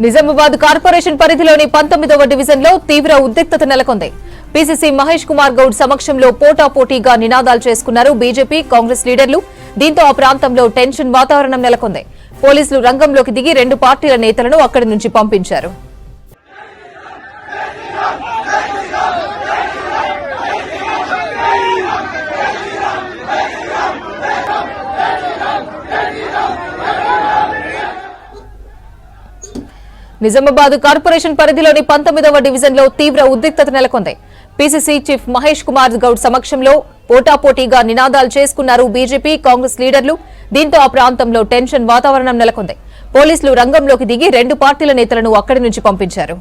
Nizamabad corporation పరిధిలోని 19వ డివిజన్లో తీవ్ర ఉద్రిక్తత నెలకొంది. పీసీసీ మహేష్ కుమార్ గౌడ్ సమక్షంలో పోటాపోటీగా నినాదాలు చేసుకున్నారు బీజేపీ, కాంగ్రెస్ లీడర్లు. దీంతో ఆ ప్రాంతంలో టెన్షన్ వాతావరణం నెలకొంది. పోలీసులు రంగంలోకి దిగి రెండు పార్టీల నేతలను అక్కడి నుంచి పంపించారు. నిజామాబాద్ కార్పొరేషన్ పరిధిలోని 19వ డివిజన్లో తీవ్ర ఉద్రిక్తత నెలకొంది. పీసీసీ చీఫ్ మహేష్ కుమార్ గౌడ్ సమక్షంలో పోటాపోటీగా నినాదాలు చేసుకున్నారు బీజేపీ, కాంగ్రెస్ లీడర్లు. దీంతో ఆ ప్రాంతంలో టెన్షన్ వాతావరణం నెలకొంది. పోలీసులు రంగంలోకి దిగి రెండు పార్టీల నేతలను అక్కడి నుంచి పంపించారు.